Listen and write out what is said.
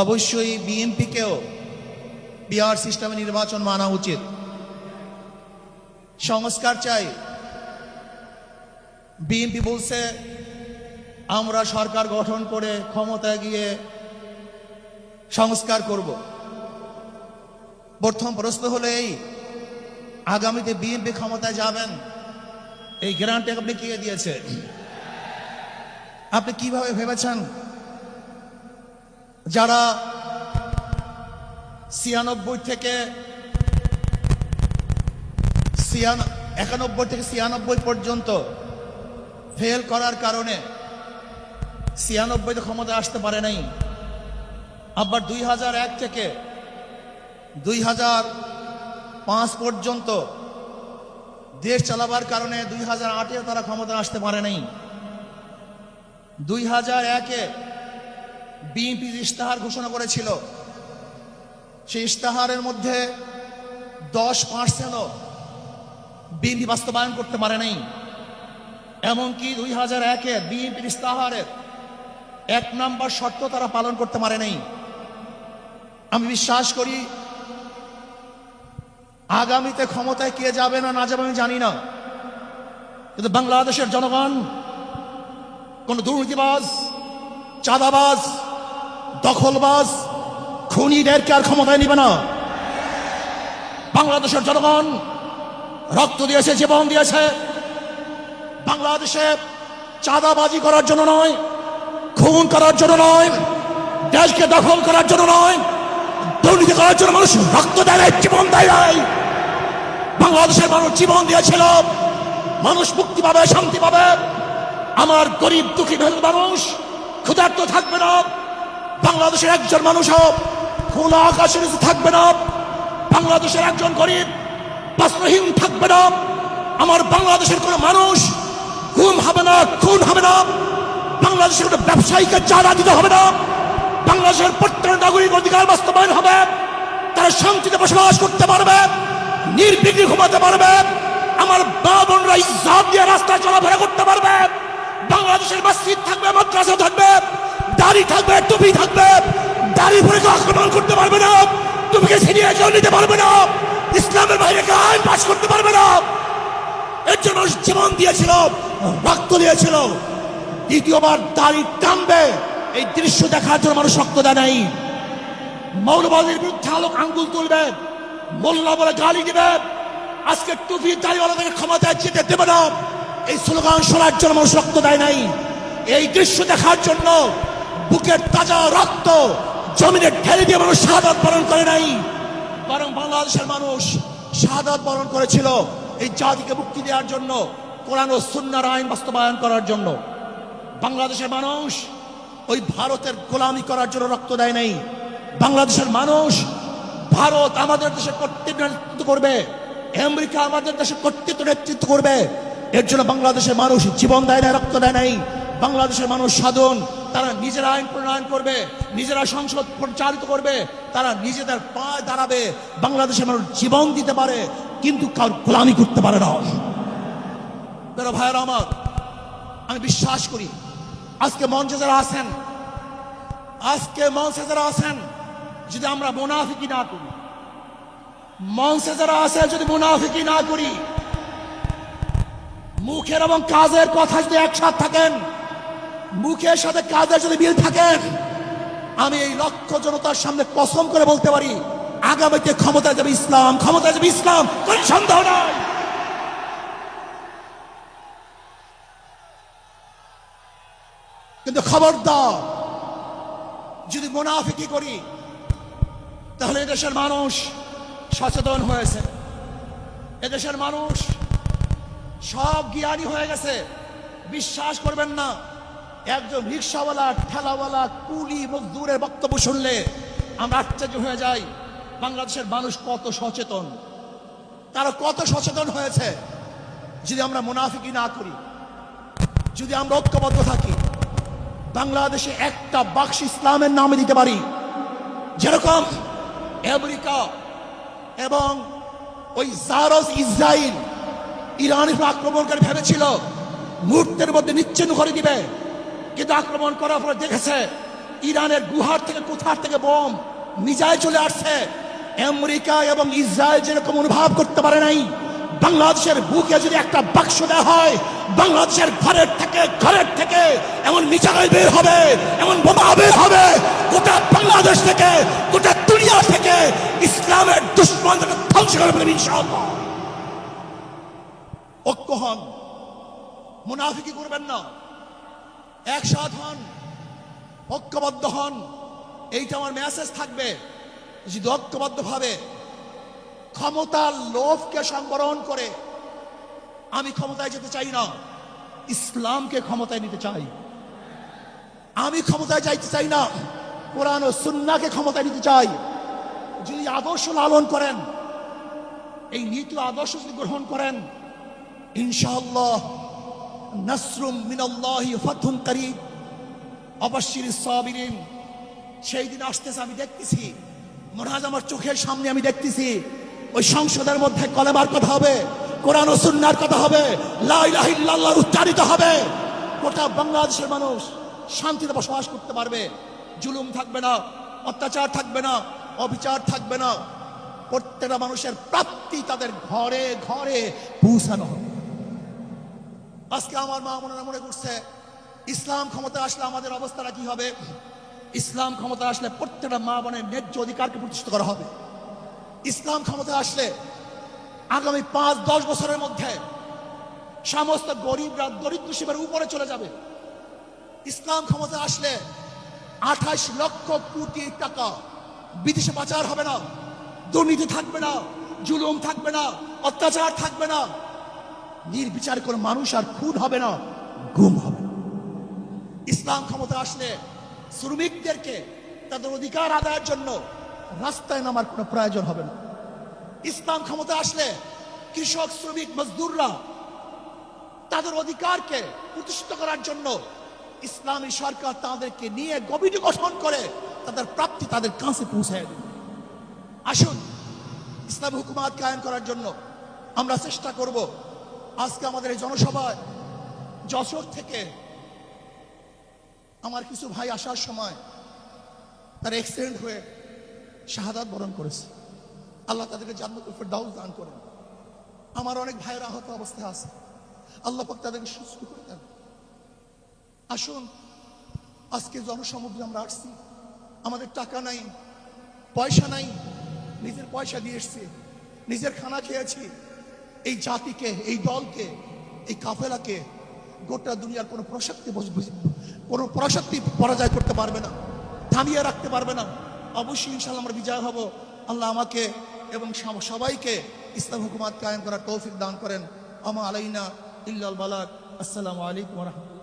অবশ্যই বিএনপিকেও বিআর সিস্টেমে নির্বাচন মানা উচিত। সংস্কার চাই। বিএনপি বলছে আমরা সরকার গঠন করে ক্ষমতায় গিয়ে সংস্কার করব। প্রথম প্রশ্ন হলো এই, আগামীতে বিএনপি ক্ষমতায় যাবেন, এই গ্যারান্টি আপনি কে দিয়েছে? আপনি কিভাবে ভেবেছেন যারা 91 থেকে 96 পর্যন্ত ফেল করার কারণে 96 ক্ষমতা আসতে পারে নাই, আবার 2001 থেকে 2005 পর্যন্ত দেশ চালাবার কারণে 2008-এ তারা ক্ষমতা আসতে পারে নাই। 2001-এ বিএনপি ইশতেহার ঘোষণা করেছিল, সেই ইশতেহারের মধ্যে 10% বিএনপি বাস্তবায়ন করতে পারে নাই। এমনকি 2001-এ বিএনপির ইশতেহারের 1 নম্বর শর্ত তারা পালন করতে পারে নাই। আমি বিশ্বাস করি আগামীতে ক্ষমতায় কে যাবে না যাবে আমি জানি না, কিন্তু বাংলাদেশের জনগণ কোন দুর্নীতিবাজ, চাঁদাবাজ, দখলবাজ, খুনিদেরকে আর ক্ষমতায় নিবে না। বাংলাদেশের জনগণ রক্ত দিয়েছে, জীবন দিয়েছে বাংলাদেশে চাঁদাবাজি করার জন্য নয়, খুন করার জন্য নয়, দেশকে দখল করার জন্য নয়, দুর্নীতি করার জন্য মানুষ রক্ত দেয়, জীবন দেয়। বাংলাদেশের মানুষ জীবন দিয়েছিল, মানুষ মুক্তি পাবে, শান্তি পাবে। আমার গরিব দুঃখী মানুষ ক্ষুধার্ত থাকবে না, বাংলাদেশের একজন মানুষ খোলা আকাশের নিচে থাকবে না, বাংলাদেশের একজন গরিব বস্ত্রহীন থাকবে না, আমার বাংলাদেশের কোন মানুষ গুম হবে না, খুন হবে না, বাংলাদেশের কোন ব্যবসায়ীকে চাঁদা দিতে হবে না, বাংলাদেশের প্রত্যেক নাগরিক অধিকার বাস্তবায়ন হবে, তারা শান্তিতে বসবাস করতে পারবে, নির্বিঘ্নে ঘুমাতে পারবে, আমার মা বোনরা ইজ্জত দিয়ে রাস্তায় চলাফেরা করতে পারবে। বাংলাদেশের মসজিদ থাকবে, মাদ্রাসা থাকবে, দাড়ি থাকবে, টুপি থাকবে, দাড়ি পরে কেউ আক্রমণ করতে পারবে না, টুপিকে ছিনিয়ে কেউ নিতে পারবে না, ইসলামের বাইরে কেউ আইন পাস করতে পারবে না। এর জন্য জীবন দিয়েছিল, রক্ত দিয়েছিল। দ্বিতীয়বার দাড়ি টানবে এই দৃশ্য দেখার জন্য মানুষ রক্ত দেয় নাই। মৌলবাদীর বিরুদ্ধে আলোক আঙ্গুল তুলবে, মোল্লা বলে গালি দিবে, আজকে টুপি দাড়িওয়ালাদের ক্ষমতায় যেতে দেবে না, এই স্লোগান শোনার জন্য মানুষ রক্ত দেয় নাই। এই দৃশ্য দেখার জন্য বুকের তাজা রক্ত জমিনে ঢেলে দিয়ে মানুষ শাহাদাত বরণ করে নাই, বরং বাংলাদেশের মানুষ শাহাদাত বরণ করেছিল এই জাতিকে মুক্তি দেওয়ার জন্য, কোরআন ও সুন্নাহর আইন বাস্তবায়ন করার জন্য। বাংলাদেশের মানুষ ওই ভারতের গোলামি করার জন্য রক্ত দেয় নাই। বাংলাদেশের মানুষ ভারত আমাদের দেশে কর্তৃত্ব নেতৃত্ব করবে, আমেরিকা আমাদের দেশে কর্তৃত্ব নেতৃত্ব করবে, এর জন্য বাংলাদেশের মানুষ জীবন দেয় না, রক্ত দেয় নাই। বাংলাদেশের মানুষ সাধন, তারা নিজেরা আইন প্রণয়ন করবে, নিজেরা সংসদ পরিচালিত করবে, তারা নিজেদের পায়ে দাঁড়াবে। বাংলাদেশের মানুষ জীবন দিতে পারে, কিন্তু কার গোলামি করতে পারে না। বেরো ভাইয়েরা আমার, আমি বিশ্বাস করি আজকে মঞ্চে যারা আছেন, যদি আমরা মুনাফিকি না করি, মঞ্চে যারা আছে যদি মুনাফিকি না করি, মুখের এবং কাজের কথা যদি একসাথে থাকেন, মুখের সাথে কাজের যদি মিল থাকেন, আমি এই লক্ষ জনতার সামনে কসম করে বলতে পারি আগামীতে ক্ষমতায় যাবে ইসলাম, ক্ষমতায় যাবে ইসলাম, কোনো সন্দেহ নাই। কিন্তু খবরদার যদি মুনাফিকি করি, তাহলে এদেশের মানুষ সচেতন হয়েছে, এদেশের মানুষ সব জ্ঞানী হয়ে গেছে। বিশ্বাস করবেন না, একজন রিক্সাওয়ালা, ঠেলাওয়ালা, কুলি মজদুরের বক্তব্য শুনলে আমরা আশ্চর্য হয়ে যাই বাংলাদেশের মানুষ কত সচেতন, তারা কত সচেতন হয়েছে। যদি আমরা মুনাফিকি না করি, যদি আমরা ঐক্যবদ্ধ থাকি, বাংলাদেশে একটা বাক্স ইসলামের নামে দিতে পারি, যেরকম আমেরিকা এবং ওই জারজ ইসরায়েল ইরানের আক্রমণকারী ভেবেছিল মুহূর্তের মধ্যে নিচ্ছিন্ন করে দিবে, কিন্তু আক্রমণ করার পরে দেখেছে ইরানের গুহার থেকে কোথার থেকে বোম মিসাইল চলে আসছে। আমেরিকা এবং ইসরায়েল যেরকম অনুভব করতে পারে নাই, বাংলাদেশের বুকে যদি একটা বাক্স দেওয়া হয়, বাংলাদেশের ঘরের থেকে এমন মিসাইল বের হবে, এমন বোমা বের হবে, গোটা বাংলাদেশ থেকে, গোটা দুনিয়া থেকে ইসলামের দুশমনদের ধ্বংস করে ফেলবে ইনশাআল্লাহ। ঐক্য হন, মুনাফিকি করবেন না, একসাথ হন, ঐক্যবদ্ধ হন। এইটা আমার মেসেজ থাকবে। যদি ঐক্যবদ্ধ ভাবে ক্ষমতার লোভকে সংবরণ করে, আমি ক্ষমতায় যেতে চাই না, ইসলামকে ক্ষমতায় নিতে চাই। আমি ক্ষমতায় যাইতে চাই না, কোরআন ও সুন্নাহকে ক্ষমতায় নিতে চাই। যদি আদর্শ লালন করেন, এই নীতি আদর্শ যদি গ্রহণ করেন, ইনশাআল্লাহ নাসরুম মিনাল্লাহি ফাতহুন করিব ওয়াবাশশিরিস সাবিরিন। সেই দিন আসতেছে, আমি দেখতেছি, মহারাজ আমার চোখের সামনে আমি দেখতেছি, ওই সংসদের মধ্যে কলেমার কথা হবে, কোরআন ও সুন্নাহর কথা হবে, লা ইলাহা ইল্লাল্লাহ উচ্চারিত হবে। গোটা বাংলাদেশের মানুষ শান্তিতে বসবাস করতে পারবে। জুলুম থাকবে না, অত্যাচার থাকবে না, অবিচার থাকবে না। প্রত্যেকটা মানুষের প্রাপ্তি তাদের ঘরে ঘরে পৌঁছানো হবে। আজকে আমার মা বোনেরা মনে করছে ইসলাম ক্ষমতা আসলে আমাদের অবস্থাটা কি হবে। ইসলাম ক্ষমতা আসলে প্রত্যেকটা মা বোনের ন্যায্য অধিকারকে প্রতিষ্ঠিত করা হবে। ইসলাম ক্ষমতা আসলে আগামী 5-10 বছরের মধ্যে সমস্ত গরিবরা দরিদ্র সীমার উপরে চলে যাবে। ইসলাম ক্ষমতা আসলে 28 লক্ষ কোটি টাকা বিদেশে পাচার হবে না, দুর্নীতি থাকবে না, জুলুম থাকবে না, অত্যাচার থাকবে না, নির্বিচার কোনো মানুষ আর খুন হবে না, গুম হবে না। ইসলাম ক্ষমতা আসলে শ্রমিকদেরকে তাদের অধিকার আদায়ের জন্য রাস্তায় নামার কোনো প্রয়োজন হবে না। ইসলাম ক্ষমতা আসলে কৃষক, শ্রমিক, মজদুররা তাদের অধিকারকে প্রতিষ্ঠিত করার জন্য ইসলামী সরকার তাদেরকে নিয়ে কমিটি গঠন করে তাদের প্রাপ্তি তাদের কাছে পৌঁছায় দেবে। আসুন ইসলামী হুকুমাত কায়েম করার জন্য আমরা চেষ্টা করব। আজকে আমাদের এই জনসভায় যশোর থেকে আমার কিছু ভাই আসার সময় তার অ্যাক্সিডেন্ট হয়ে শাহাদাত বরণ করেছে। আল্লাহ তাদেরকে জান্নাতুল ফেরদাউস দান করেন। আমার অনেক ভাইয়েরা আহত অবস্থায় আছে, আল্লাহ পাক তাদেরকে সুস্থ করে দেন। আসুন আজকে জনসমুদ্রে আমরা আসছি, আমাদের টাকা নাই, পয়সা নাই, নিজের পয়সা দিয়ে এসছি, নিজের খানা খেয়েছি। এই জাতিকে, এই দলকে, এই কাফেলাকে গোটা দুনিয়ার কোনো প্রশক্তি পরাজয় করতে পারবে না, থামিয়ে রাখতে পারবে না। অবশ্যই ইনশাআল্লাহ আমরা বিজয় হব। আল্লাহ আমাকে এবং সবাইকে ইসলাম হুকুমাত কায়েম করার তৌফিক দান করেন। আমা আলাইনা ইল্লাল বালাগ। আসসালামু আলাইকুম ওয়া রাহমাতুল্লাহ।